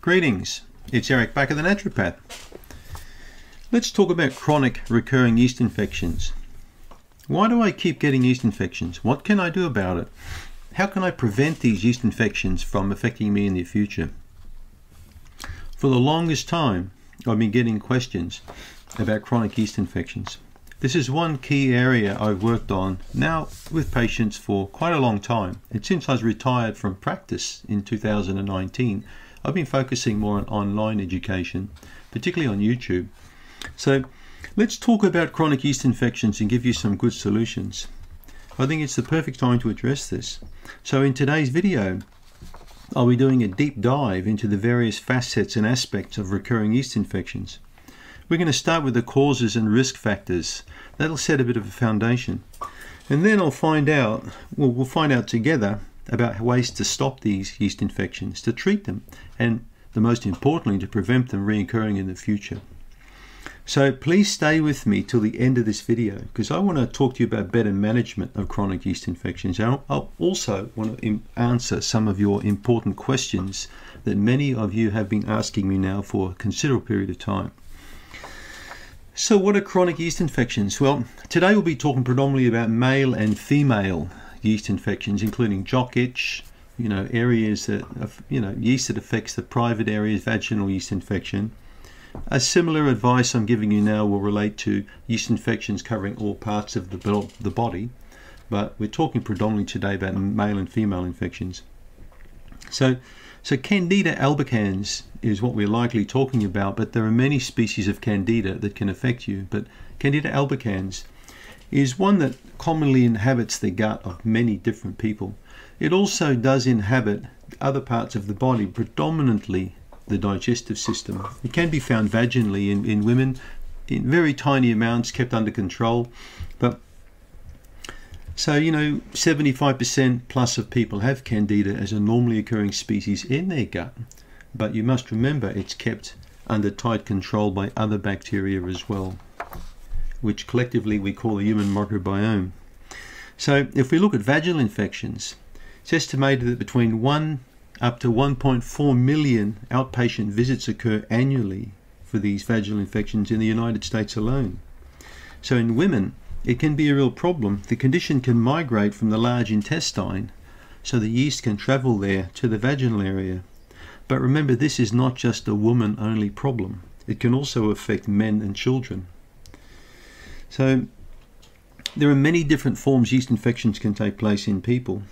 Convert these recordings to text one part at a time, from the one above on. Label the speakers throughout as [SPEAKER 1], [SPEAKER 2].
[SPEAKER 1] Greetings, it's Eric Bakker, the naturopath. Let's talk about chronic recurring yeast infections. Why do I keep getting yeast infections? What can I do about it? How can I prevent these yeast infections from affecting me in the future? For the longest time, I've been getting questions about chronic yeast infections. This is one key area I've worked on now with patients for quite a long time. And since I was retired from practice in 2019, I've been focusing more on online education, particularly on YouTube. So let's talk about chronic yeast infections and give you some good solutions. I think it's the perfect time to address this. So in today's video, I'll be doing a deep dive into the various facets and aspects of recurring yeast infections. We're going to start with the causes and risk factors. That'll set a bit of a foundation. And then we'll find out together about ways to stop these yeast infections, to treat them, and most importantly, to prevent them reoccurring in the future. So please stay with me till the end of this video, because I want to talk to you about better management of chronic yeast infections. I'll also want to answer some of your important questions that many of you have been asking me now for a considerable period of time. So what are chronic yeast infections? Well, today we'll be talking predominantly about male and female yeast infections, including jock itch, areas that, yeast that affects the private areas, vaginal yeast infection. A similar advice I'm giving you now will relate to yeast infections covering all parts of the body, but we're talking predominantly today about male and female infections. So Candida albicans is what we're likely talking about, but there are many species of Candida that can affect you. But Candida albicans is one that commonly inhabits the gut of many different people. It also does inhabit other parts of the body, predominantly the digestive system. It can be found vaginally in women in very tiny amounts, kept under control. But so 75% plus of people have Candida as a normally occurring species in their gut, but you must remember it's kept under tight control by other bacteria as well, which collectively we call the human microbiome. So if we look at vaginal infections, it's estimated that between 1 up to 1.4 million outpatient visits occur annually for these vaginal infections in the United States alone. So in women, it can be a real problem. The condition can migrate from the large intestine, so the yeast can travel there to the vaginal area. But remember, this is not just a woman-only problem. It can also affect men and children. So there are many different forms yeast infections can take place in people.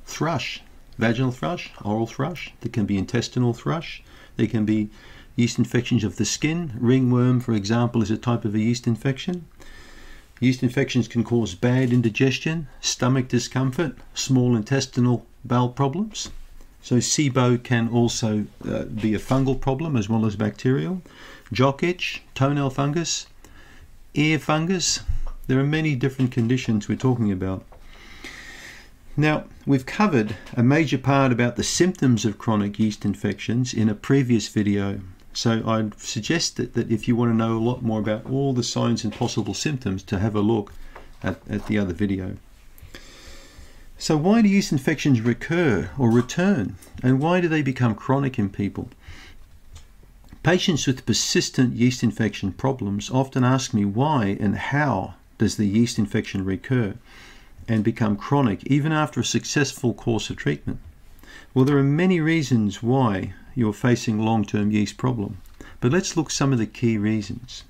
[SPEAKER 1] Thrush, vaginal thrush, oral thrush. There can be intestinal thrush. There can be yeast infections of the skin. Ringworm, for example, is a type of a yeast infection. Yeast infections can cause bad indigestion, stomach discomfort, small intestinal bowel problems. So SIBO can also be a fungal problem as well as bacterial. Jock itch, toenail fungus, ear fungus. There are many different conditions we're talking about. Now, we've covered a major part about the symptoms of chronic yeast infections in a previous video. So I'd suggest that if you want to know a lot more about all the signs and possible symptoms, to have a look at the other video. So why do yeast infections recur or return? And why do they become chronic in people? Patients with persistent yeast infection problems often ask me why and how does the yeast infection recur and become chronic even after a successful course of treatment? Well, there are many reasons why you're facing long-term yeast problem, but let's look at some of the key reasons.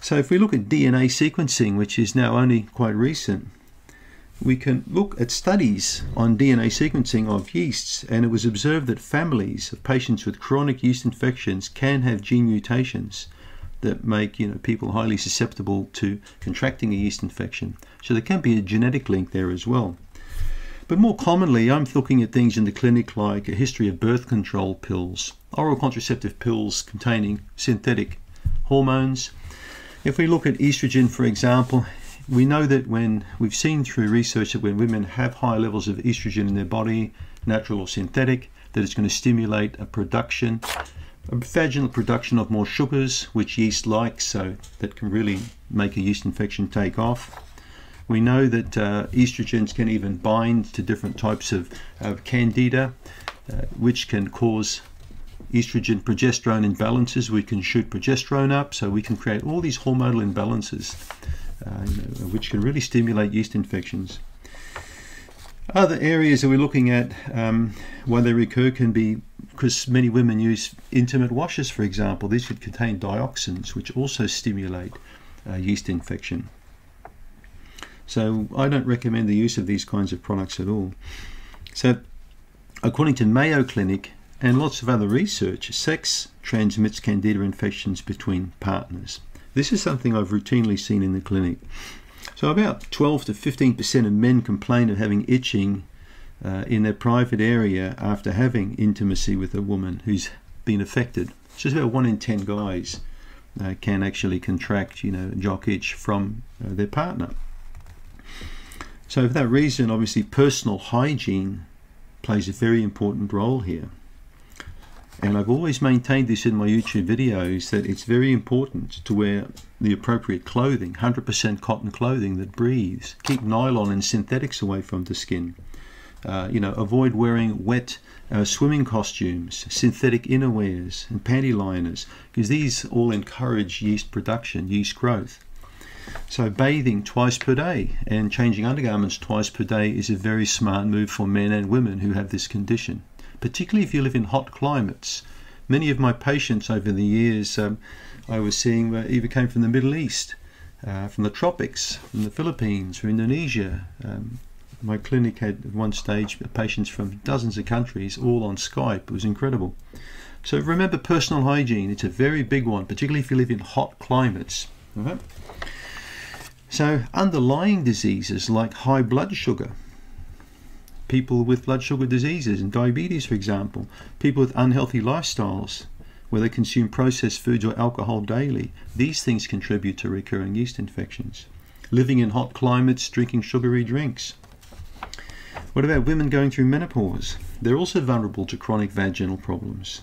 [SPEAKER 1] So if we look at DNA sequencing, which is now only quite recent, we can look at studies on DNA sequencing of yeasts, and it was observed that families of patients with chronic yeast infections can have gene mutations that make people highly susceptible to contracting a yeast infection. So there can be a genetic link there as well. But more commonly, I'm looking at things in the clinic like a history of birth control pills, oral contraceptive pills containing synthetic hormones. If we look at estrogen, for example, we know that when we've seen through research that when women have high levels of estrogen in their body, natural or synthetic, that it's going to stimulate a vaginal production of more sugars, which yeast likes, so that can really make a yeast infection take off. We know that estrogens can even bind to different types of candida, which can cause estrogen-progesterone imbalances. We can shoot progesterone up, so we can create all these hormonal imbalances, which can really stimulate yeast infections. Other areas that we're looking at why they recur can be because many women use intimate washes, for example. These could contain dioxins, which also stimulate yeast infection. So I don't recommend the use of these kinds of products at all. So according to Mayo Clinic and lots of other research, sex transmits Candida infections between partners. This is something I've routinely seen in the clinic. So about 12 to 15% of men complain of having itching in their private area after having intimacy with a woman who's been affected. Just about 1 in 10 guys can actually contract, jock itch from their partner. So for that reason, obviously personal hygiene plays a very important role here. And I've always maintained this in my YouTube videos, that it's very important to wear the appropriate clothing, 100% cotton clothing that breathes. Keep nylon and synthetics away from the skin. Avoid wearing wet swimming costumes, synthetic innerwears and panty liners, because these all encourage yeast production, yeast growth. So bathing twice per day and changing undergarments twice per day is a very smart move for men and women who have this condition, particularly if you live in hot climates. Many of my patients over the years I was seeing either came from the Middle East, from the tropics, from the Philippines, from Indonesia. My clinic had at one stage patients from dozens of countries, all on Skype. It was incredible. So remember personal hygiene. It's a very big one, particularly if you live in hot climates. Okay? So underlying diseases like high blood sugar, people with blood sugar diseases and diabetes, for example, people with unhealthy lifestyles where they consume processed foods or alcohol daily, these things contribute to recurring yeast infections. Living in hot climates, drinking sugary drinks. What about women going through menopause? They're also vulnerable to chronic vaginal problems.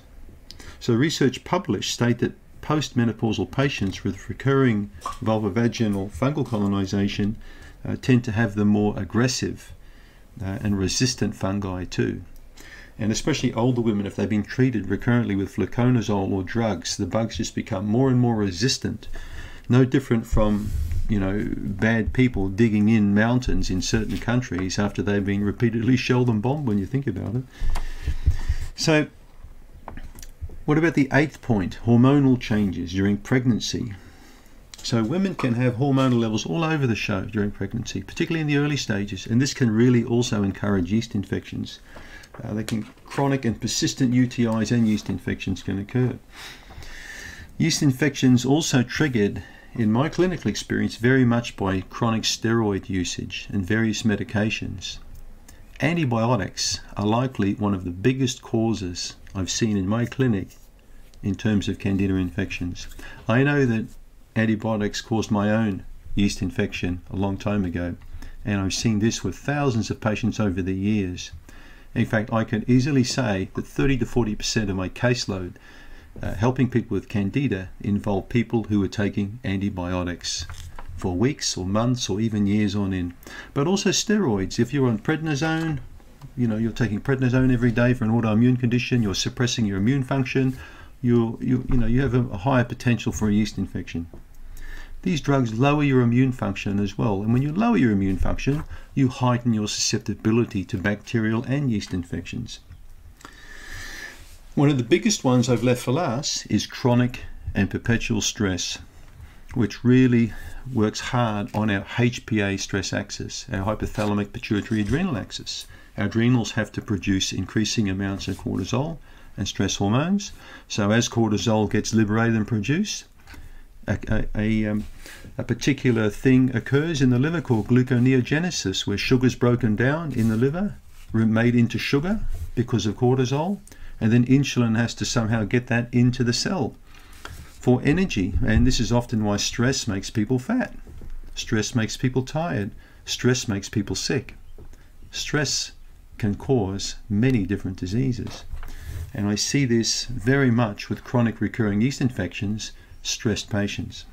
[SPEAKER 1] So research published state that postmenopausal patients with recurring vulvovaginal fungal colonization tend to have the more aggressive and resistant fungi too. And especially older women, if they've been treated recurrently with fluconazole or drugs, the bugs just become more and more resistant. No different from, bad people digging in mountains in certain countries after they've been repeatedly shelled and bombed, when you think about it. So what about the 8th point, hormonal changes during pregnancy? So women can have hormonal levels all over the show during pregnancy, particularly in the early stages, and this can really also encourage yeast infections. Chronic and persistent UTIs and yeast infections can occur. Yeast infections also triggered, in my clinical experience, very much by chronic steroid usage and various medications. Antibiotics are likely one of the biggest causes I've seen in my clinic in terms of Candida infections. I know that antibiotics caused my own yeast infection a long time ago, and I've seen this with thousands of patients over the years. In fact, I can easily say that 30 to 40% of my caseload helping people with Candida involve people who are taking antibiotics for weeks or months or even years on end. But also steroids. If you're on prednisone, you're taking prednisone every day for an autoimmune condition, you're suppressing your immune function, you have a higher potential for a yeast infection. These drugs lower your immune function as well, and when you lower your immune function, you heighten your susceptibility to bacterial and yeast infections. One of the biggest ones I've left for last is chronic and perpetual stress, which really works hard on our HPA stress axis, our hypothalamic pituitary adrenal axis. Our adrenals have to produce increasing amounts of cortisol and stress hormones. So as cortisol gets liberated and produced, a particular thing occurs in the liver called gluconeogenesis, where sugar is broken down in the liver, made into sugar because of cortisol, and then insulin has to somehow get that into the cell for energy. And this is often why stress makes people fat. Stress makes people tired. Stress makes people sick. Stress can cause many different diseases. And I see this very much with chronic recurring yeast infections, stressed patients.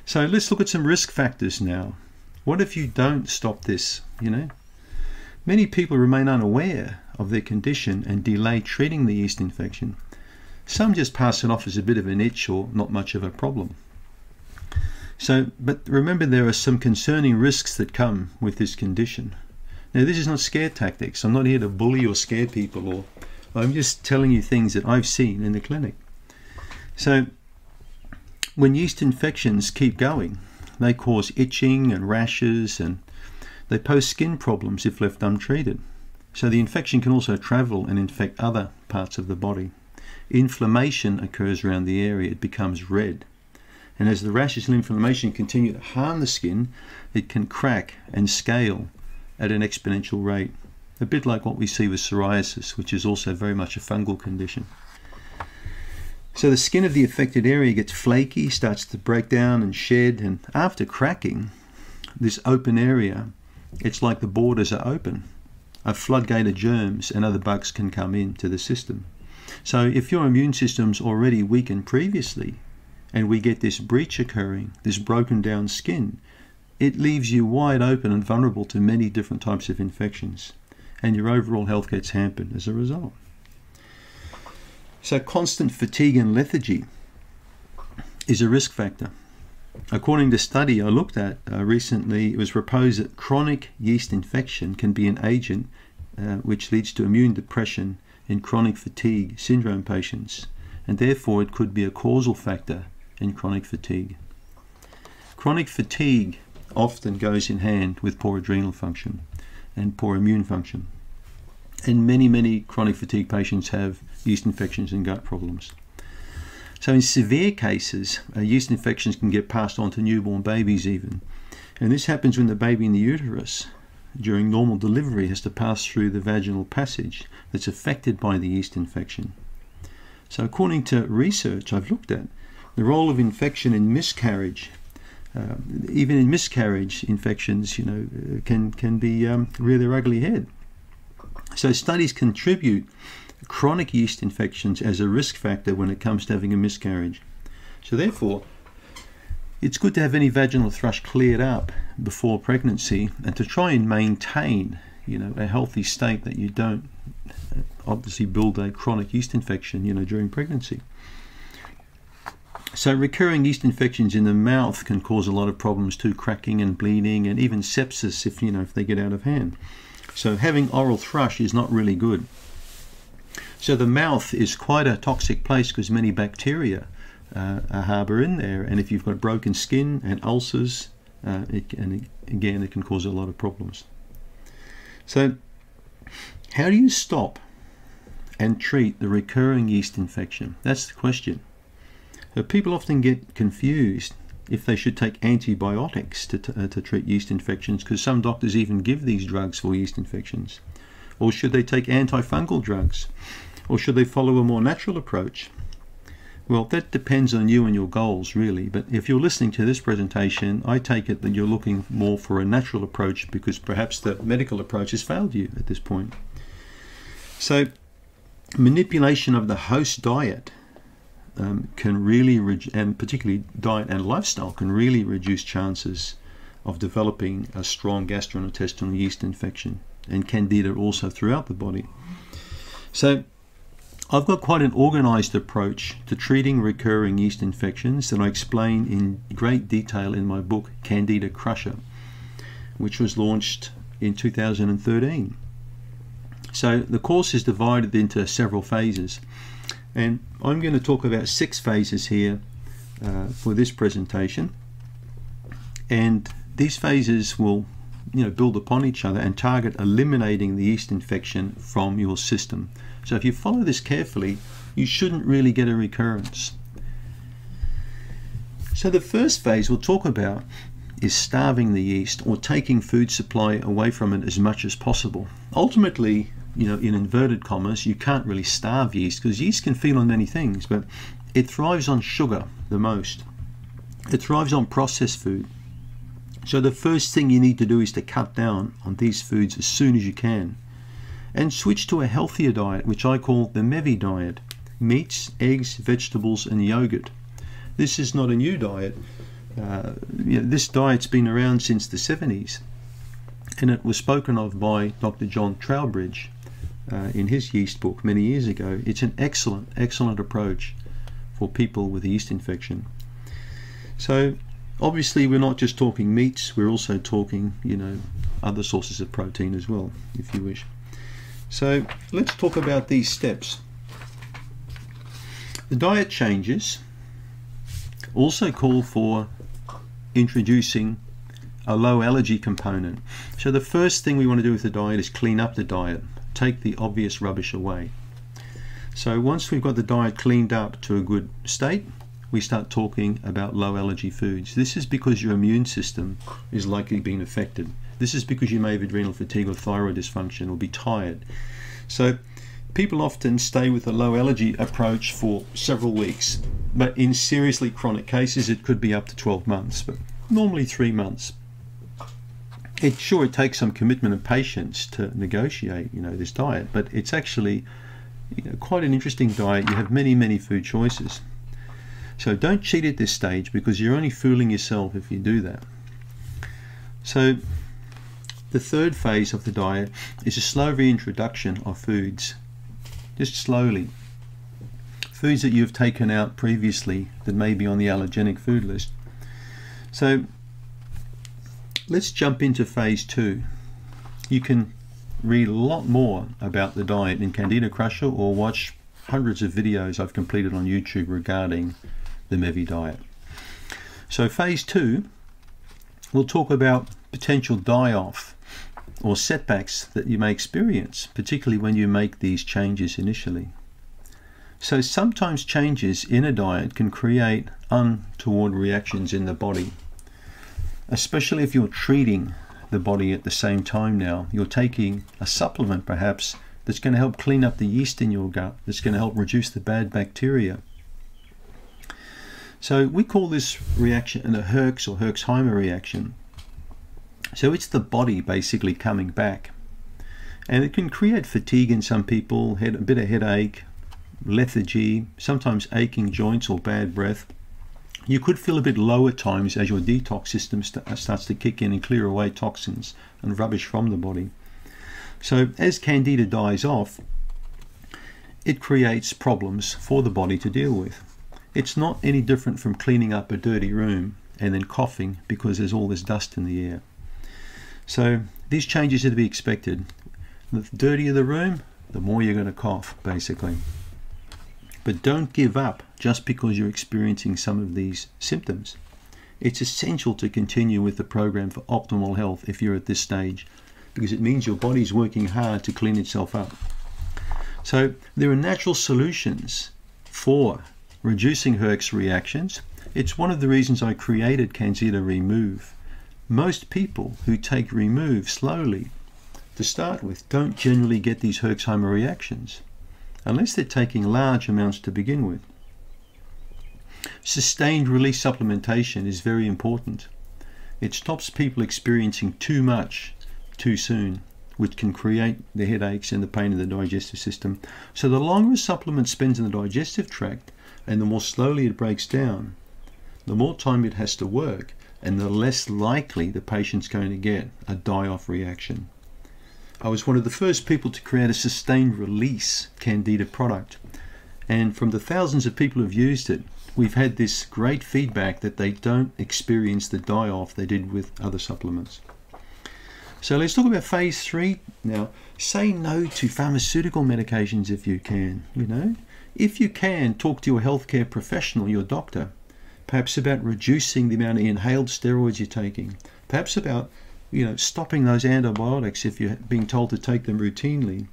[SPEAKER 1] So let's look at some risk factors now. What if you don't stop this? Many people remain unaware of their condition and delay treating the yeast infection. Some just pass it off as a bit of an itch or not much of a problem. But remember, there are some concerning risks that come with this condition. Now, this is not scare tactics. I'm not here to bully or scare people, or I'm just telling you things that I've seen in the clinic. So when yeast infections keep going, they cause itching and rashes, and they pose skin problems if left untreated. So the infection can also travel and infect other parts of the body. Inflammation occurs around the area. It becomes red. And as the rashes and inflammation continue to harm the skin, it can crack and scale at an exponential rate. A bit like what we see with psoriasis, which is also very much a fungal condition. So the skin of the affected area gets flaky, starts to break down and shed, and after cracking, this open area, it's like the borders are open. A floodgate of germs and other bugs can come into the system. So if your immune system's already weakened previously, and we get this breach occurring, this broken down skin, it leaves you wide open and vulnerable to many different types of infections, and your overall health gets hampered as a result. So constant fatigue and lethargy is a risk factor. According to a study I looked at recently, it was proposed that chronic yeast infection can be an agent which leads to immune depression in chronic fatigue syndrome patients, and therefore it could be a causal factor in chronic fatigue. Chronic fatigue often goes in hand with poor adrenal function and poor immune function. And many chronic fatigue patients have yeast infections and gut problems. So in severe cases, yeast infections can get passed on to newborn babies even. And this happens when the baby in the uterus during normal delivery has to pass through the vaginal passage that's affected by the yeast infection. So according to research I've looked at, the role of infection in miscarriage, even in miscarriage infections, can be rear their ugly head. So studies contribute chronic yeast infections as a risk factor when it comes to having a miscarriage. So therefore, it's good to have any vaginal thrush cleared up before pregnancy, and to try and maintain, a healthy state that you don't obviously build a chronic yeast infection, during pregnancy. So recurring yeast infections in the mouth can cause a lot of problems too, cracking and bleeding, and even sepsis if they get out of hand. So having oral thrush is not really good. So the mouth is quite a toxic place because many bacteria harbour in there, and if you've got broken skin and ulcers, it can cause a lot of problems. So how do you stop and treat the recurring yeast infection? That's the question. People often get confused if they should take antibiotics to treat yeast infections, because some doctors even give these drugs for yeast infections. Or should they take antifungal drugs? Or should they follow a more natural approach? Well, that depends on you and your goals, really. But if you're listening to this presentation, I take it that you're looking more for a natural approach because perhaps the medical approach has failed you at this point. So manipulation of the host diet can really, and particularly diet and lifestyle, can really reduce chances of developing a strong gastrointestinal yeast infection, and Candida also throughout the body. So I've got quite an organized approach to treating recurring yeast infections that I explain in great detail in my book Candida Crusher, which was launched in 2013. So the course is divided into several phases, and I'm going to talk about 6 phases here for this presentation, and these phases will build upon each other and target eliminating the yeast infection from your system. So if you follow this carefully, you shouldn't really get a recurrence. So the first phase we'll talk about is starving the yeast, or taking food supply away from it as much as possible. Ultimately, in inverted commas, you can't really starve yeast, because yeast can feed on many things, but it thrives on sugar the most. It thrives on processed food. So the first thing you need to do is to cut down on these foods as soon as you can, and switch to a healthier diet, which I call the MEVI diet: meats, eggs, vegetables, and yogurt. This is not a new diet. This diet's been around since the 70s, and it was spoken of by Dr. John Trowbridge in his yeast book many years ago. It's an excellent approach for people with a yeast infection. So obviously we're not just talking meats, we're also talking, other sources of protein as well, if you wish. So let's talk about these steps. The diet changes also call for introducing a low allergy component. So the first thing we want to do with the diet is clean up the diet, take the obvious rubbish away. So once we've got the diet cleaned up to a good state, we start talking about low allergy foods. This is because your immune system is likely being affected. This is because you may have adrenal fatigue or thyroid dysfunction or be tired. So people often stay with a low allergy approach for several weeks, but in seriously chronic cases it could be up to 12 months, but normally 3 months. It takes some commitment and patience to negotiate this diet, but it's actually quite an interesting diet. You have many food choices. So don't cheat at this stage, because you're only fooling yourself if you do that. So the third phase of the diet is a slow reintroduction of foods, just slowly. Foods that you've taken out previously that may be on the allergenic food list. So let's jump into phase 2. You can read a lot more about the diet in Candida Crusher, or watch hundreds of videos I've completed on YouTube regarding the MEVI diet. So phase 2, we'll talk about potential die-off or setbacks that you may experience, particularly when you make these changes initially. So sometimes changes in a diet can create untoward reactions in the body, especially if you're treating the body at the same time. Now you're taking a supplement perhaps that's going to help clean up the yeast in your gut, that's going to help reduce the bad bacteria. So we call this reaction a Herx or Herxheimer reaction. So it's the body basically coming back, and it can create fatigue in some people, a bit of headache, lethargy, sometimes aching joints or bad breath. You could feel a bit low at times as your detox system starts to kick in and clear away toxins and rubbish from the body. So as Candida dies off, it creates problems for the body to deal with. It's not any different from cleaning up a dirty room and then coughing because there's all this dust in the air. So these changes are to be expected. The dirtier the room, the more you're going to cough, basically. But don't give up just because you're experiencing some of these symptoms. It's essential to continue with the program for optimal health if you're at this stage, because it means your body's working hard to clean itself up. So there are natural solutions for reducing Herx reactions. It's one of the reasons I created Canxida Remove. Most people who take Remove slowly to start with don't generally get these Herxheimer reactions unless they're taking large amounts to begin with. Sustained release supplementation is very important. It stops people experiencing too much too soon, which can create the headaches and the pain in the digestive system. So the longer a supplement spends in the digestive tract and the more slowly it breaks down, the more time it has to work, and the less likely the patient's going to get a die-off reaction. I was one of the first people to create a sustained release Candida product, and from the thousands of people who've used it, we've had this great feedback that they don't experience the die-off they did with other supplements. So let's talk about phase 3 now. Say no to pharmaceutical medications if you can. If you can, talk to your healthcare professional, your doctor, perhaps about reducing the amount of inhaled steroids you're taking, perhaps about stopping those antibiotics if you're being told to take them routinely.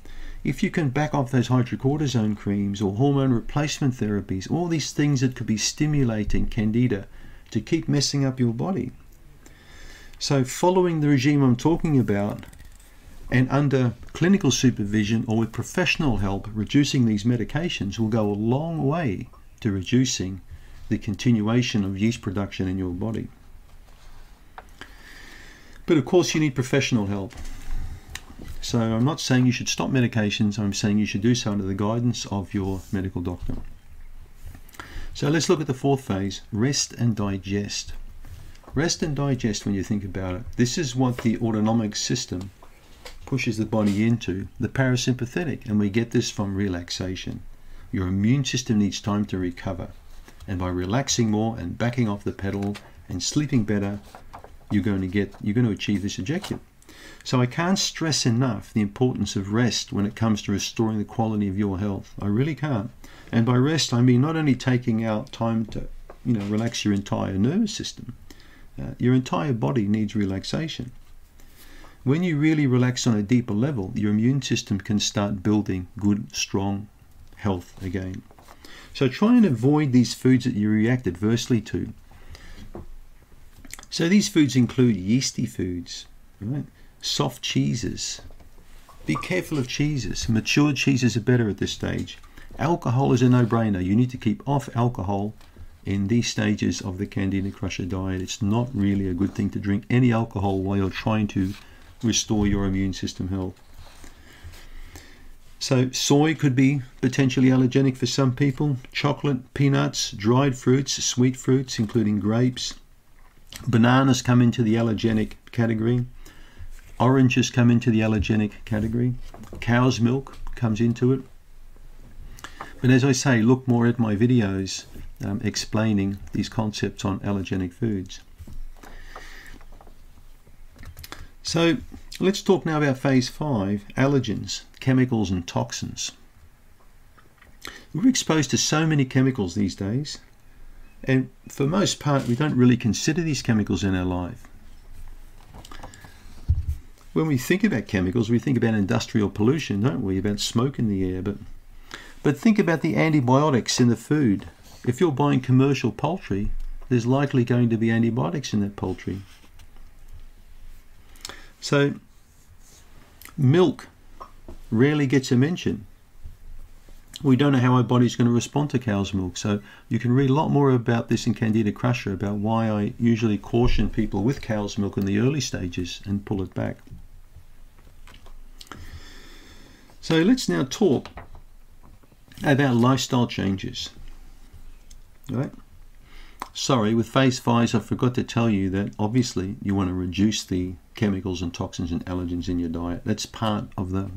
[SPEAKER 1] If you can back off those hydrocortisone creams or hormone replacement therapies, all these things that could be stimulating Candida to keep messing up your body. So following the regime I'm talking about, and under clinical supervision or with professional help, reducing these medications will go a long way to reducing the continuation of yeast production in your body. But of course you need professional help. So I'm not saying you should stop medications, I'm saying you should do so under the guidance of your medical doctor. So let's look at the fourth phase, rest and digest. Rest and digest when you think about it. This is what the autonomic system pushes the body into the parasympathetic, and we get this from relaxation. Your immune system needs time to recover, and by relaxing more and backing off the pedal and sleeping better, you're going to achieve this objective. So I can't stress enough the importance of rest when it comes to restoring the quality of your health. I really can't. And by rest, I mean not only taking out time to, relax your entire nervous system. Your entire body needs relaxation. When you really relax on a deeper level, your immune system can start building good, strong health again. So try and avoid these foods that you react adversely to. So these foods include yeasty foods, right? Soft cheeses. Be careful of cheeses. Mature cheeses are better at this stage. Alcohol is a no-brainer. You need to keep off alcohol in these stages of the Candida crusher diet. It's not really a good thing to drink any alcohol while you're trying to restore your immune system health. So soy could be potentially allergenic for some people. Chocolate, peanuts, dried fruits, sweet fruits, including grapes. Bananas come into the allergenic category. Oranges come into the allergenic category. Cow's milk comes into it. But as I say, look more at my videos explaining these concepts on allergenic foods. So let's talk now about phase 5, allergens, chemicals and toxins. We're exposed to so many chemicals these days, and for most part we don't really consider these chemicals in our life. When we think about chemicals, we think about industrial pollution, don't we? About smoke in the air, but think about the antibiotics in the food. If you're buying commercial poultry, there's likely going to be antibiotics in that poultry. So milk rarely gets a mention. We don't know how our body's going to respond to cow's milk, so you can read a lot more about this in Candida crusher, about why I usually caution people with cow's milk in the early stages and pull it back. So let's now talk about lifestyle changes. Right? Sorry, with phase 5, I forgot to tell you that obviously you want to reduce the chemicals and toxins and allergens in your diet. That's part of the,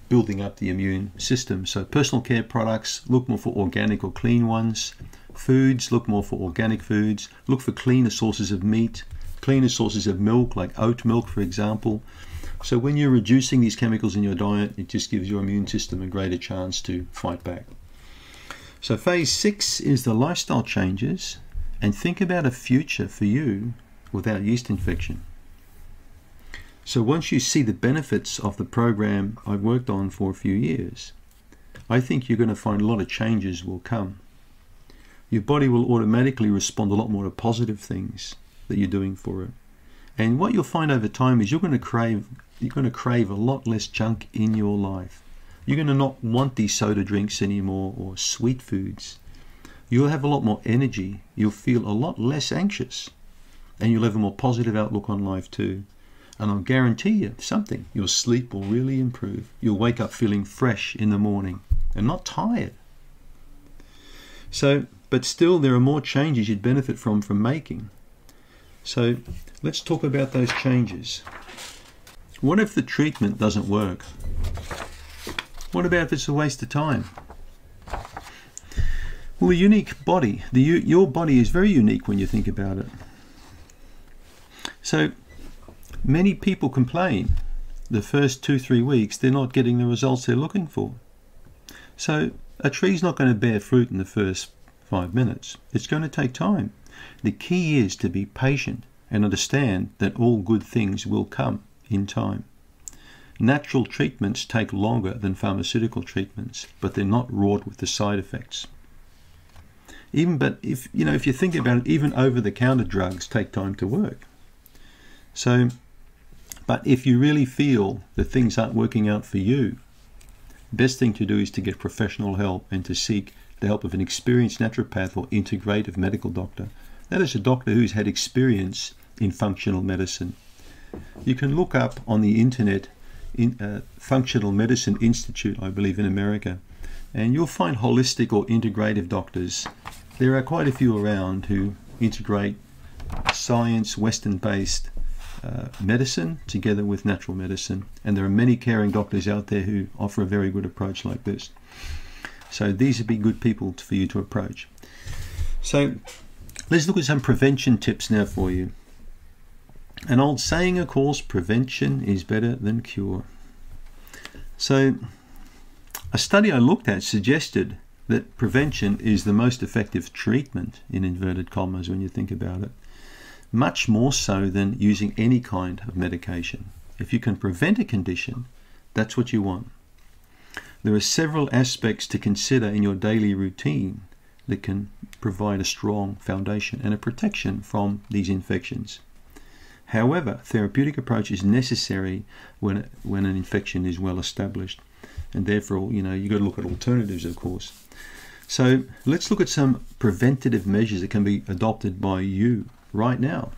[SPEAKER 1] building up the immune system. So personal care products, look more for organic or clean ones. Foods, look more for organic foods. Look for cleaner sources of meat, cleaner sources of milk, like oat milk, for example. So when you're reducing these chemicals in your diet, it just gives your immune system a greater chance to fight back. So phase 6 is the lifestyle changes, and think about a future for you without yeast infection. So once you see the benefits of the program I've worked on for a few years, I think you're going to find a lot of changes will come. Your body will automatically respond a lot more to positive things that you're doing for it. And what you'll find over time is you're going to crave a lot less junk in your life. You're going to not want these soda drinks anymore or sweet foods. You'll have a lot more energy. You'll feel a lot less anxious. And you'll have a more positive outlook on life too. And I'll guarantee you something. Your sleep will really improve. You'll wake up feeling fresh in the morning and not tired. So, but still there are more changes you'd benefit from making. So let's talk about those changes. What if the treatment doesn't work? What about if it's a waste of time? Well, a unique body. Your body is very unique when you think about it. So many people complain the first 2-3 weeks they're not getting the results they're looking for. So a tree's not going to bear fruit in the first 5 minutes. It's going to take time. The key is to be patient and understand that all good things will come in time. Natural treatments take longer than pharmaceutical treatments, but they're not wrought with the side effects. But if you think about it, even over-the-counter drugs take time to work. So, but if you really feel that things aren't working out for you, best thing to do is to get professional help and to seek the help of an experienced naturopath or integrative medical doctor. That is a doctor who's had experience in functional medicine. You can look up on the internet Functional Medicine Institute, I believe, in America, and you'll find holistic or integrative doctors. There are quite a few around who integrate science, Western-based medicine together with natural medicine, and there are many caring doctors out there who offer a very good approach like this. So these would be good people for you to approach. So let's look at some prevention tips now for you. An old saying, of course, prevention is better than cure. So a study I looked at suggested that prevention is the most effective treatment, in inverted commas, when you think about it, much more so than using any kind of medication. If you can prevent a condition, that's what you want. There are several aspects to consider in your daily routine that can provide a strong foundation and a protection from these infections. However, therapeutic approach is necessary when an infection is well established, and therefore, you've got to look at alternatives, of course. So let's look at some preventative measures that can be adopted by you right now.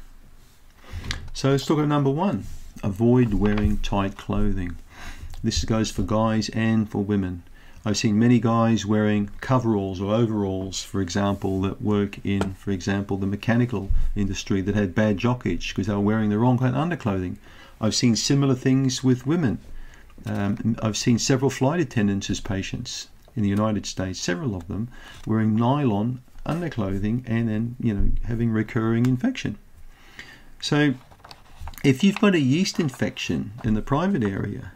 [SPEAKER 1] So let's look at number 1. Avoid wearing tight clothing. This goes for guys and for women. I've seen many guys wearing coveralls or overalls, for example, that work in, for example, the mechanical industry, that had bad jock itch because they were wearing the wrong kind of underclothing. I've seen similar things with women. I've seen several flight attendants as patients in the United States, several of them wearing nylon underclothing and then, having recurring infection. So if you've got a yeast infection in the private area,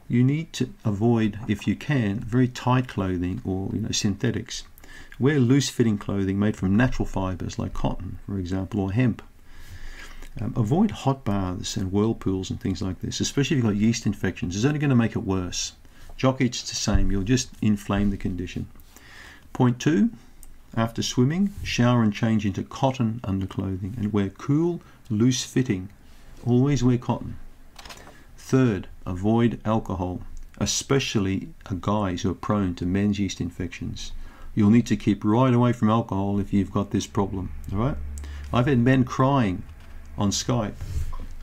[SPEAKER 1] you need to avoid, if you can, very tight clothing or synthetics. Wear loose-fitting clothing made from natural fibers like cotton, for example, or hemp. Avoid hot baths and whirlpools and things like this, especially if you've got yeast infections. It's only going to make it worse. Jock itch is the same. You'll just inflame the condition. Point 2, after swimming, shower and change into cotton underclothing and wear cool, loose-fitting. Always wear cotton. Third, avoid alcohol, especially guys who are prone to men's yeast infections. You'll need to keep right away from alcohol if you've got this problem, all right? I've had men crying on Skype.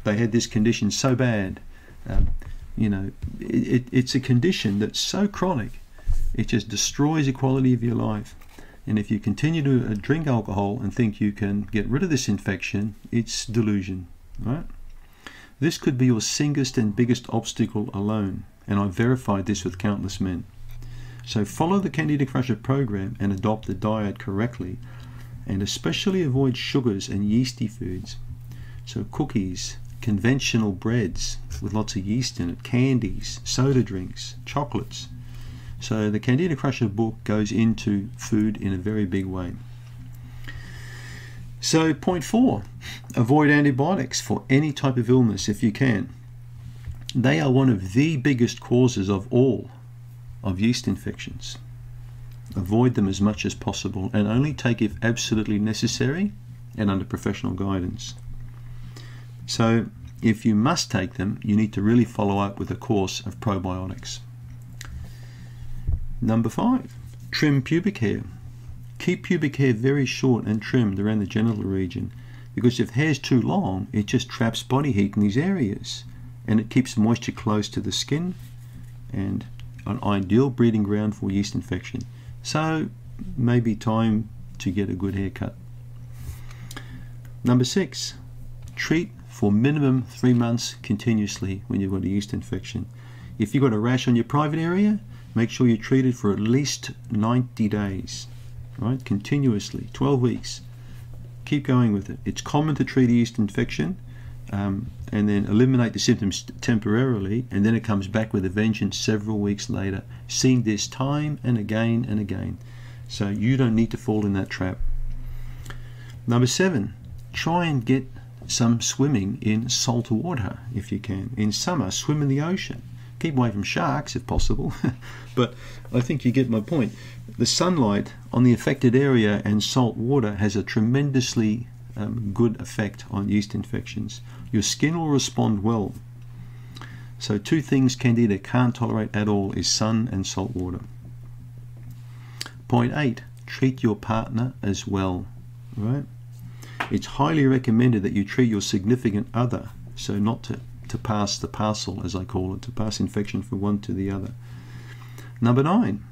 [SPEAKER 1] They had this condition so bad. It's a condition that's so chronic, it just destroys the quality of your life. And if you continue to drink alcohol and think you can get rid of this infection, it's delusion, right? This could be your singlest and biggest obstacle alone, and I've verified this with countless men. So follow the Candida Crusher program and adopt the diet correctly, and especially avoid sugars and yeasty foods. So cookies, conventional breads with lots of yeast in it, candies, soda drinks, chocolates. So the Candida Crusher book goes into food in a very big way. So point 4, avoid antibiotics for any type of illness if you can. They are one of the biggest causes of all of yeast infections. Avoid them as much as possible and only take if absolutely necessary and under professional guidance. So if you must take them, you need to really follow up with a course of probiotics. Number 5, trim pubic hair. Keep pubic hair very short and trimmed around the genital region, because if hair's too long, it just traps body heat in these areas and it keeps moisture close to the skin, and an ideal breeding ground for yeast infection. So maybe time to get a good haircut. Number 6, treat for minimum 3 months continuously when you've got a yeast infection. If you've got a rash on your private area, make sure you treat it for at least 90 days. Right, continuously, 12 weeks. Keep going with it. It's common to treat a yeast infection and then eliminate the symptoms temporarily, and then it comes back with a vengeance several weeks later. Seen this time and again and again. So you don't need to fall in that trap. Number 7, try and get some swimming in salt water if you can. In summer, swim in the ocean. Keep away from sharks if possible, but I think you get my point. The sunlight on the affected area and salt water has a tremendously good effect on yeast infections. Your skin will respond well. So 2 things Candida can't tolerate at all is sun and salt water. Point 8, treat your partner as well, right? It's highly recommended that you treat your significant other, so not to pass the parcel, as I call it, to pass infection from one to the other. Number 9,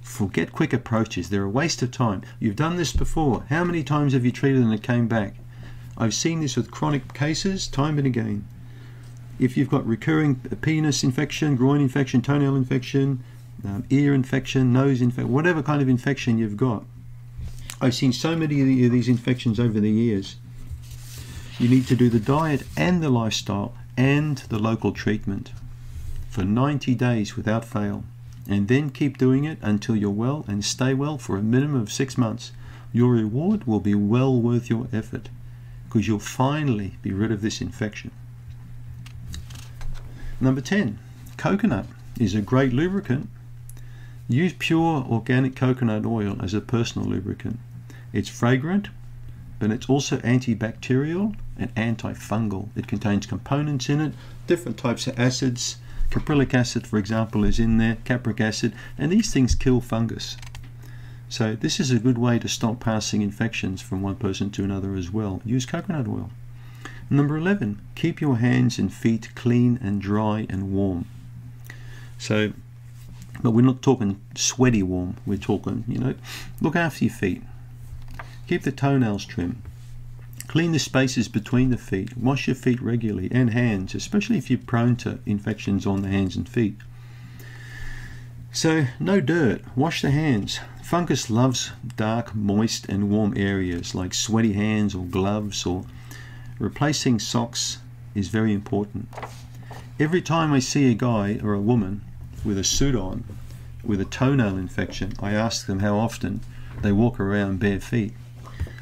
[SPEAKER 1] forget quick approaches. They're a waste of time. You've done this before. How many times have you treated and it came back? I've seen this with chronic cases time and again. If you've got recurring penis infection, groin infection, toenail infection, ear infection, nose infection, whatever kind of infection you've got, I've seen so many of these infections over the years. You need to do the diet and the lifestyle and the local treatment for 90 days without fail, and then keep doing it until you're well and stay well for a minimum of 6 months. Your reward will be well worth your effort, because you'll finally be rid of this infection. Number 10, coconut is a great lubricant. Use pure organic coconut oil as a personal lubricant. It's fragrant, but it's also antibacterial and antifungal. It contains components in it, different types of acids. Caprylic acid, for example, is in there, capric acid, and these things kill fungus. So this is a good way to stop passing infections from one person to another as well. Use coconut oil. Number 11, keep your hands and feet clean and dry and warm. So, but we're not talking sweaty warm, we're talking, look after your feet. Keep the toenails trim. Clean the spaces between the feet. Wash your feet regularly, and hands, especially if you're prone to infections on the hands and feet. So, no dirt. Wash the hands. Fungus loves dark, moist and warm areas like sweaty hands or gloves, or replacing socks is very important. Every time I see a guy or a woman with a suit on with a toenail infection, I ask them how often they walk around bare feet.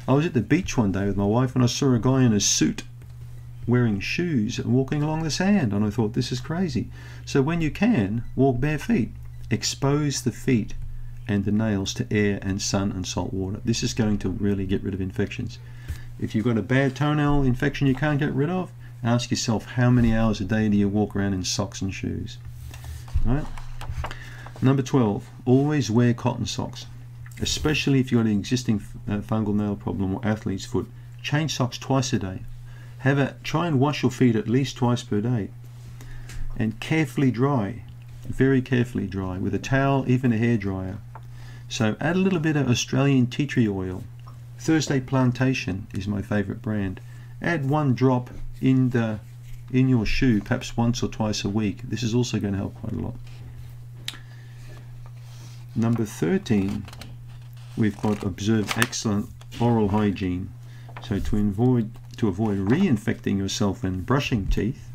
[SPEAKER 1] I was at the beach one day with my wife and I saw a guy in a suit wearing shoes and walking along the sand, and I thought, this is crazy. So when you can, walk bare feet. Expose the feet and the nails to air and sun and salt water. This is going to really get rid of infections. If you've got a bad toenail infection you can't get rid of, ask yourself, how many hours a day do you walk around in socks and shoes? All right? Number 12, always wear cotton socks. Especially if you've got an existing fungal nail problem or athlete's foot. Change socks twice a day. Try and wash your feet at least twice per day. And carefully dry, very carefully dry, with a towel, even a hairdryer. So add a little bit of Australian tea tree oil. Thursday Plantation is my favorite brand. Add 1 drop in your shoe, perhaps once or twice a week. This is also going to help quite a lot. Number 13, we've got observe excellent oral hygiene. So to avoid reinfecting yourself when brushing teeth,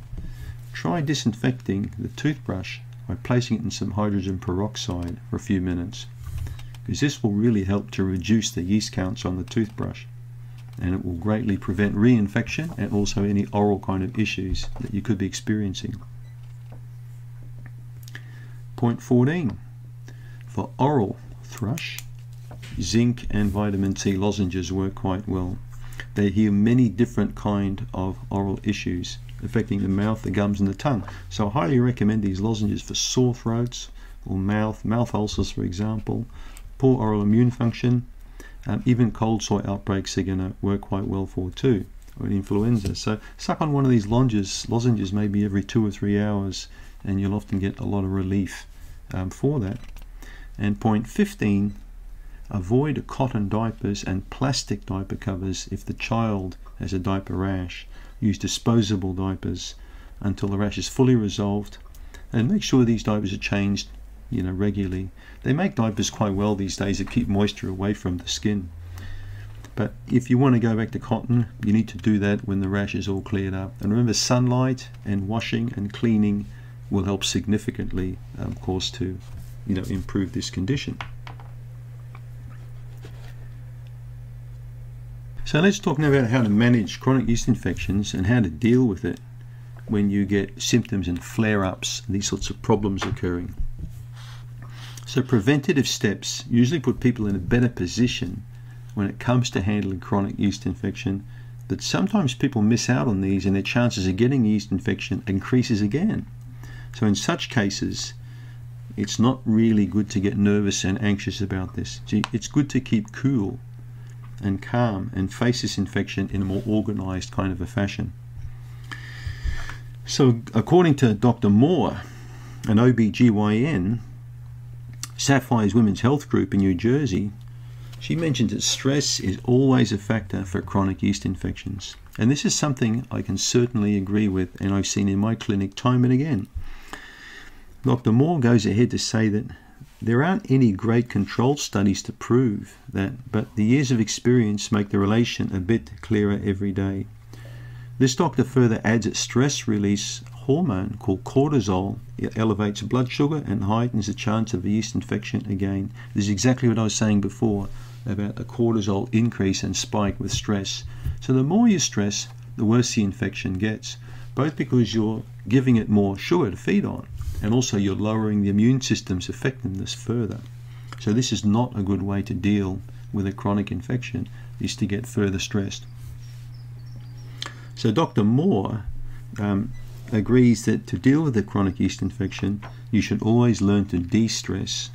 [SPEAKER 1] try disinfecting the toothbrush by placing it in some hydrogen peroxide for a few minutes, because this will really help to reduce the yeast counts on the toothbrush, and it will greatly prevent reinfection and also any oral kind of issues that you could be experiencing. Point 14, for oral thrush, zinc and vitamin C lozenges work quite well. They heal many different kind of oral issues affecting the mouth, the gums and the tongue. So I highly recommend these lozenges for sore throats or mouth ulcers, for example, poor oral immune function. Even cold sore outbreaks are going to work quite well for too, or influenza. So suck on one of these lozenges maybe every 2 or 3 hours, and you'll often get a lot of relief for that. And point 15, avoid cotton diapers and plastic diaper covers if the child has a diaper rash. Use disposable diapers until the rash is fully resolved, and make sure these diapers are changed regularly. They make diapers quite well these days that keep moisture away from the skin. But if you want to go back to cotton, you need to do that when the rash is all cleared up. And remember, sunlight and washing and cleaning will help significantly, of course, to improve this condition. So let's talk now about how to manage chronic yeast infections and how to deal with it when you get symptoms and flare-ups, these sorts of problems occurring. So preventative steps usually put people in a better position when it comes to handling chronic yeast infection, but sometimes people miss out on these and their chances of getting yeast infection increases again. So in such cases, it's not really good to get nervous and anxious about this. It's good to keep cool and calm and face this infection in a more organized kind of a fashion. So according to Dr. Moore, an OBGYN, Sapphire's Women's Health Group in New Jersey, she mentions that stress is always a factor for chronic yeast infections. And this is something I can certainly agree with, and I've seen in my clinic time and again. Dr. Moore goes ahead to say that there aren't any great controlled studies to prove that, but the years of experience make the relation a bit clearer every day. This doctor further adds that stress release hormone called cortisol elevates blood sugar and heightens the chance of a yeast infection again. This is exactly what I was saying before about the cortisol increase and spike with stress. So the more you stress, the worse the infection gets, both because you're giving it more sugar to feed on, and also you're lowering the immune system's effectiveness further. So this is not a good way to deal with a chronic infection, is to get further stressed. So Dr. Moore agrees that to deal with a chronic yeast infection, you should always learn to de-stress.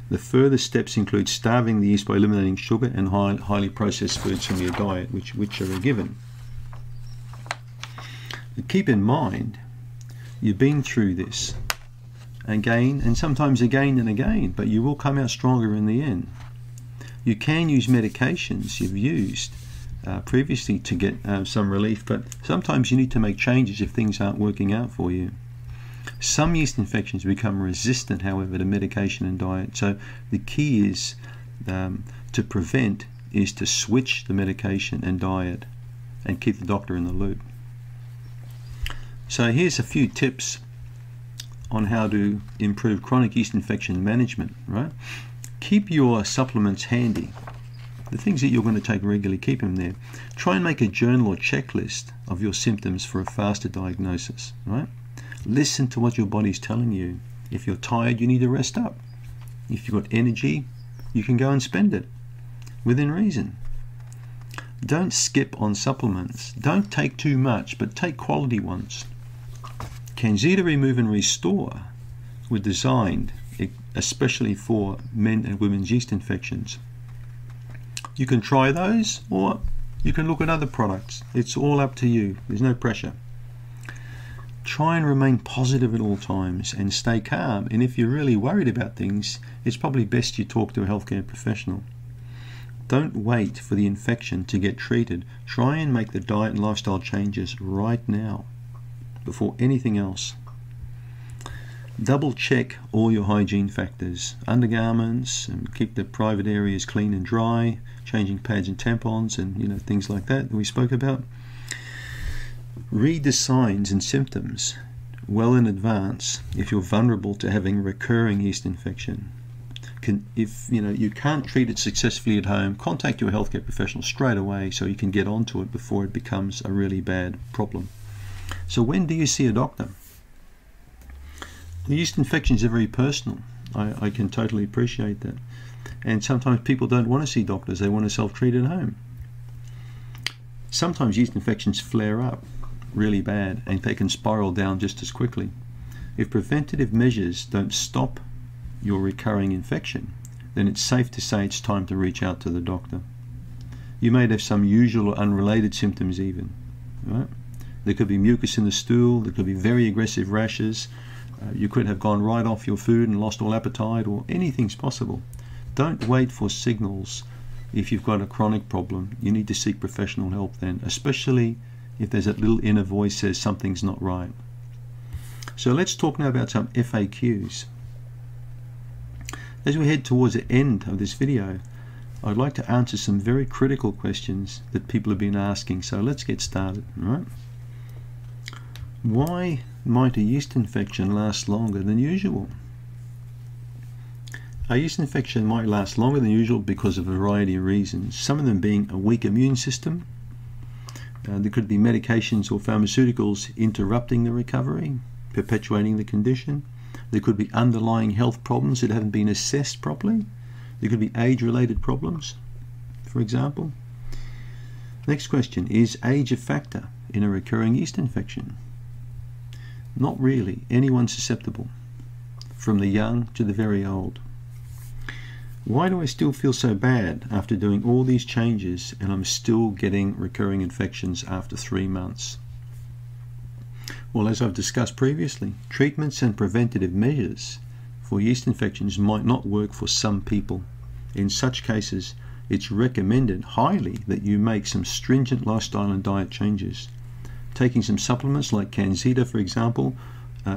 [SPEAKER 1] The further steps include starving the yeast by eliminating sugar and highly processed foods from your diet, which are a given. But keep in mind, you've been through this again, and sometimes again and again, but you will come out stronger in the end. You can use medications you've used previously to get some relief, but sometimes you need to make changes if things aren't working out for you. Some yeast infections become resistant, however, to medication and diet. So the key is to prevent is to switch the medication and diet and keep the doctor in the loop. So here's a few tips on how to improve chronic yeast infection management, right? Keep your supplements handy. The things that you're going to take regularly, keep them there. Try and make a journal or checklist of your symptoms for a faster diagnosis, right? Listen to what your body's telling you. If you're tired, you need to rest up. If you've got energy, you can go and spend it within reason. Don't skip on supplements. Don't take too much, but take quality ones. Canxida Remove and Restore were designed especially for men and women's yeast infections. You can try those, or you can look at other products. It's all up to you. There's no pressure. Try and remain positive at all times and stay calm. And if you're really worried about things, it's probably best you talk to a healthcare professional. Don't wait for the infection to get treated. Try and make the diet and lifestyle changes right now, before anything else. Double check all your hygiene factors, undergarments, and keep the private areas clean and dry, changing pads and tampons, and things like that we spoke about. Read the signs and symptoms well in advance if you're vulnerable to having recurring yeast infection. If you can't treat it successfully at home, contact your healthcare professional straight away so you can get onto it before it becomes a really bad problem. So when do you see a doctor? The yeast infections are very personal. I can totally appreciate that. And sometimes people don't want to see doctors, they want to self-treat at home. Sometimes yeast infections flare up really bad and they can spiral down just as quickly. If preventative measures don't stop your recurring infection, then it's safe to say it's time to reach out to the doctor. You may have some usual or unrelated symptoms even, right? There could be mucus in the stool, there could be very aggressive rashes, you could have gone right off your food and lost all appetite, or anything's possible. Don't wait for signals. If you've got a chronic problem, you need to seek professional help then, especially if there's that little inner voice says something's not right. So let's talk now about some FAQs. As we head towards the end of this video, I'd like to answer some very critical questions that people have been asking. So let's get started, all right? Why might a yeast infection last longer than usual? A yeast infection might last longer than usual because of a variety of reasons, some of them being a weak immune system. There could be medications or pharmaceuticals interrupting the recovery, perpetuating the condition. There could be underlying health problems that haven't been assessed properly. There could be age-related problems, for example. Next question, is age a factor in a recurring yeast infection? Not really. Anyone's susceptible, from the young to the very old. Why do I still feel so bad after doing all these changes and I'm still getting recurring infections after 3 months? Well, as I've discussed previously, treatments and preventative measures for yeast infections might not work for some people. In such cases, it's recommended highly that you make some stringent lifestyle and diet changes. Taking some supplements like Canxida, for example,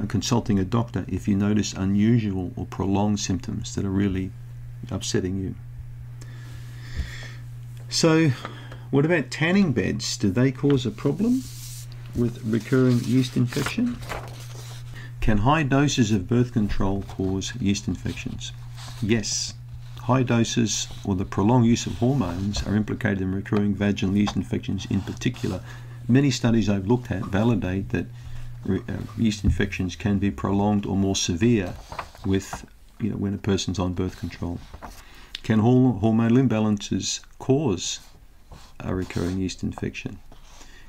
[SPEAKER 1] consulting a doctor if you notice unusual or prolonged symptoms that are really upsetting you. So, what about tanning beds? Do they cause a problem with recurring yeast infection? Can high doses of birth control cause yeast infections? Yes. High doses or the prolonged use of hormones are implicated in recurring vaginal yeast infections in particular. Many studies I've looked at validate that yeast infections can be prolonged or more severe with, when a person's on birth control. Can hormonal imbalances cause a recurring yeast infection?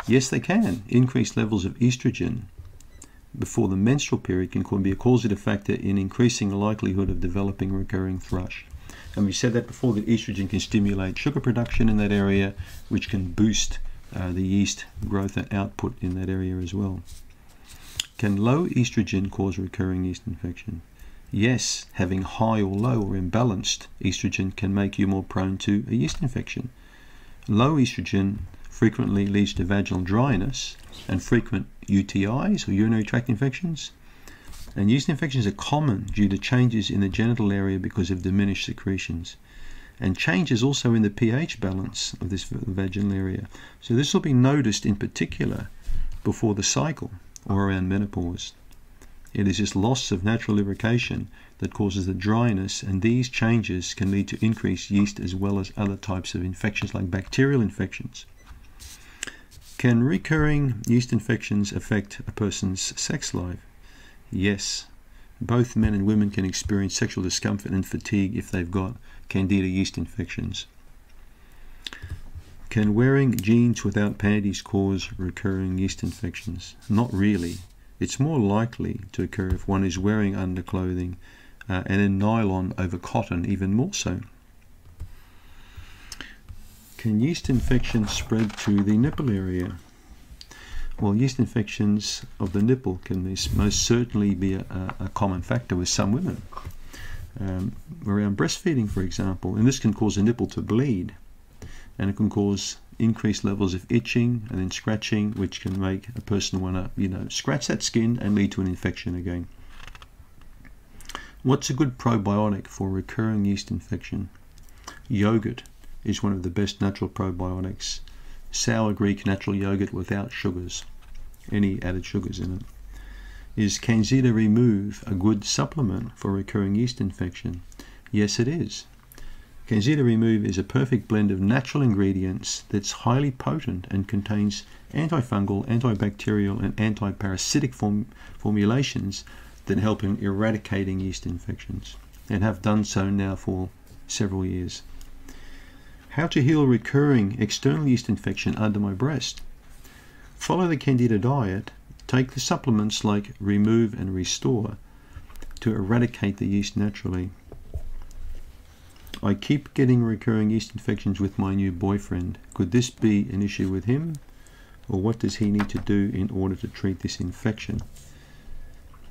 [SPEAKER 1] Yes, they can. Increased levels of estrogen before the menstrual period can be a causative factor in increasing the likelihood of developing recurring thrush. And we said that before, that estrogen can stimulate sugar production in that area, which can boost the yeast growth and output in that area as well. Can low estrogen cause recurring yeast infection? Yes, having high or low or imbalanced estrogen can make you more prone to a yeast infection. Low estrogen frequently leads to vaginal dryness and frequent UTIs or urinary tract infections. And yeast infections are common due to changes in the genital area because of diminished secretions. And changes also in the pH balance of this vaginal area. So this will be noticed in particular before the cycle or around menopause. It is this loss of natural lubrication that causes the dryness, and these changes can lead to increased yeast as well as other types of infections like bacterial infections. Can recurring yeast infections affect a person's sex life? Yes. Both men and women can experience sexual discomfort and fatigue if they've got Candida yeast infections. Can wearing jeans without panties cause recurring yeast infections? Not really. It's more likely to occur if one is wearing underclothing and in nylon over cotton, even more so. Can yeast infections spread to the nipple area? Well, yeast infections of the nipple can most certainly be a common factor with some women. Around breastfeeding, for example, and this can cause the nipple to bleed, and it can cause increased levels of itching and then scratching, which can make a person want to, scratch that skin and lead to an infection again. What's a good probiotic for recurring yeast infection? Yogurt is one of the best natural probiotics. Sour Greek natural yogurt without sugars, any added sugars in it. Is Canxida Remove a good supplement for recurring yeast infection? Yes, it is. Canxida Remove is a perfect blend of natural ingredients that's highly potent and contains antifungal, antibacterial, and antiparasitic formulations that help in eradicating yeast infections, and have done so now for several years. How to heal recurring external yeast infection under my breast? Follow the Candida diet. Take the supplements like Remove and Restore to eradicate the yeast naturally. I keep getting recurring yeast infections with my new boyfriend. Could this be an issue with him? Or what does he need to do in order to treat this infection?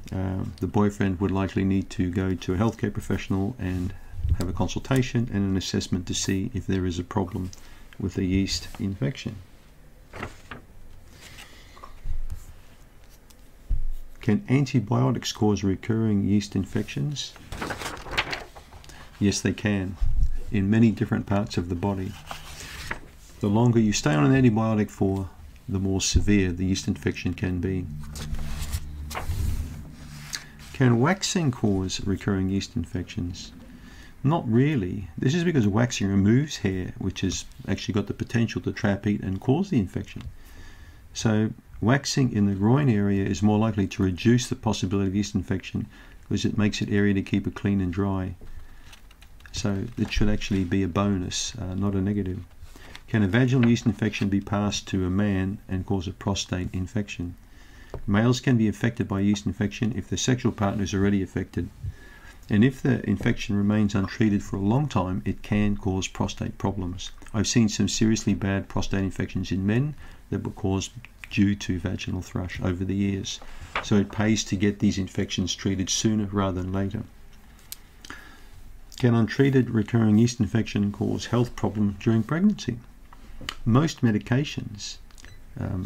[SPEAKER 1] The boyfriend would likely need to go to a healthcare professional and have a consultation and an assessment to see if there is a problem with the yeast infection. Can antibiotics cause recurring yeast infections? Yes, they can, in many different parts of the body. The longer you stay on an antibiotic for, the more severe the yeast infection can be. Can waxing cause recurring yeast infections? Not really. This is because waxing removes hair, which has actually got the potential to trap heat and cause the infection. So waxing in the groin area is more likely to reduce the possibility of yeast infection because it makes it area to keep it clean and dry. So it should actually be a bonus, not a negative. Can a vaginal yeast infection be passed to a man and cause a prostate infection? Males can be affected by yeast infection if their sexual partner is already affected. And if the infection remains untreated for a long time, it can cause prostate problems. I've seen some seriously bad prostate infections in men that were caused due to vaginal thrush over the years. So it pays to get these infections treated sooner rather than later. Can untreated recurring yeast infection cause health problems during pregnancy? Most medications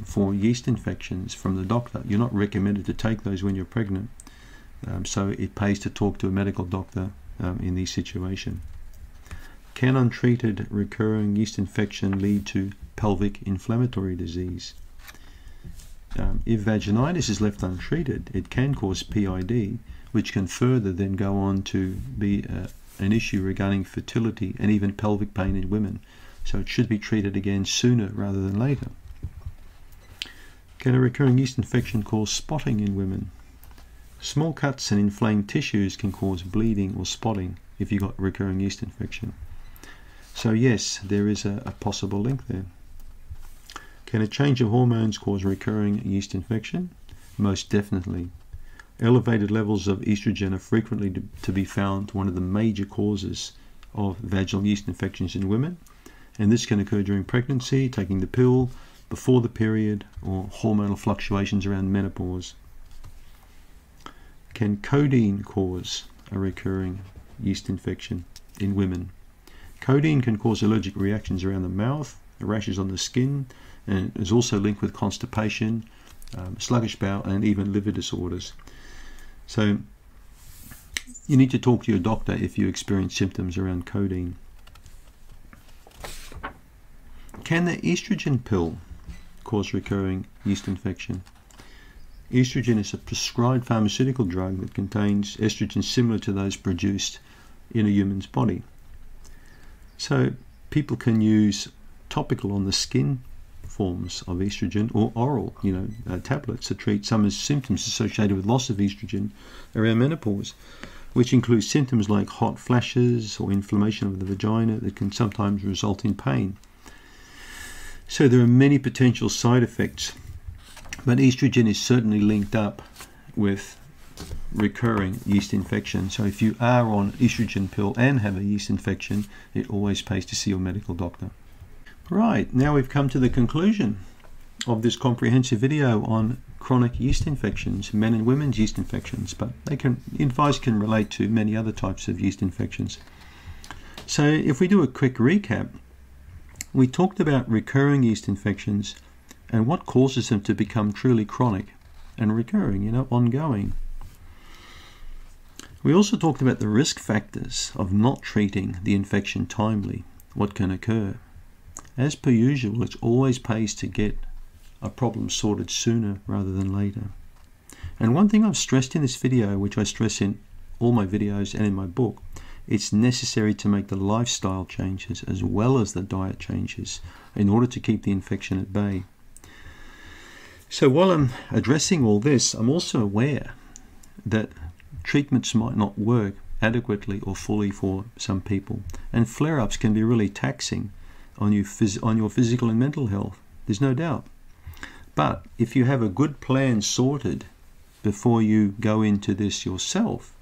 [SPEAKER 1] for yeast infections from the doctor, you're not recommended to take those when you're pregnant. So it pays to talk to a medical doctor in these situations. Can untreated recurring yeast infection lead to pelvic inflammatory disease? If vaginitis is left untreated, it can cause PID, which can further then go on to be an issue regarding fertility and even pelvic pain in women. So it should be treated again sooner rather than later. Can a recurring yeast infection cause spotting in women? Small cuts and inflamed tissues can cause bleeding or spotting if you've got recurring yeast infection. So yes, there is a possible link there. Can a change of hormones cause recurring yeast infection? Most definitely. Elevated levels of estrogen are frequently to be found one of the major causes of vaginal yeast infections in women, and this can occur during pregnancy, taking the pill, before the period, or hormonal fluctuations around menopause. Can codeine cause a recurring yeast infection in women? Codeine can cause allergic reactions around the mouth, rashes on the skin, and is also linked with constipation, sluggish bowel, and even liver disorders. So you need to talk to your doctor if you experience symptoms around codeine. Can the estrogen pill cause recurring yeast infection? Estrogen is a prescribed pharmaceutical drug that contains estrogen similar to those produced in a human's body. So people can use topical on the skin forms of estrogen, or oral, tablets to treat some of the symptoms associated with loss of estrogen around menopause, which includes symptoms like hot flashes or inflammation of the vagina that can sometimes result in pain. So there are many potential side effects, but estrogen is certainly linked up with recurring yeast infection. So if you are on estrogen pill and have a yeast infection, it always pays to see your medical doctor. Right, now we've come to the conclusion of this comprehensive video on chronic yeast infections, men and women's yeast infections, but advice can relate to many other types of yeast infections. So if we do a quick recap, we talked about recurring yeast infections and what causes them to become truly chronic and recurring, ongoing. We also talked about the risk factors of not treating the infection timely, what can occur. As per usual, it always pays to get a problem sorted sooner rather than later. And one thing I've stressed in this video, which I stress in all my videos and in my book, it's necessary to make the lifestyle changes as well as the diet changes in order to keep the infection at bay. So while I'm addressing all this, I'm also aware that treatments might not work adequately or fully for some people, and flare-ups can be really taxing on your physical and mental health. There's no doubt. But if you have a good plan sorted before you go into this yourself,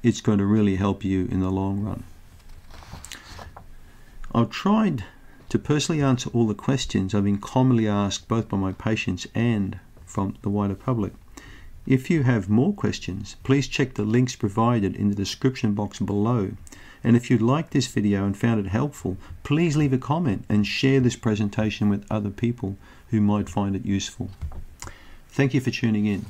[SPEAKER 1] it's going to really help you in the long run. I've tried to personally answer all the questions I've been commonly asked both by my patients and from the wider public. If you have more questions, please check the links provided in the description box below. And if you liked this video and found it helpful, please leave a comment and share this presentation with other people who might find it useful. Thank you for tuning in.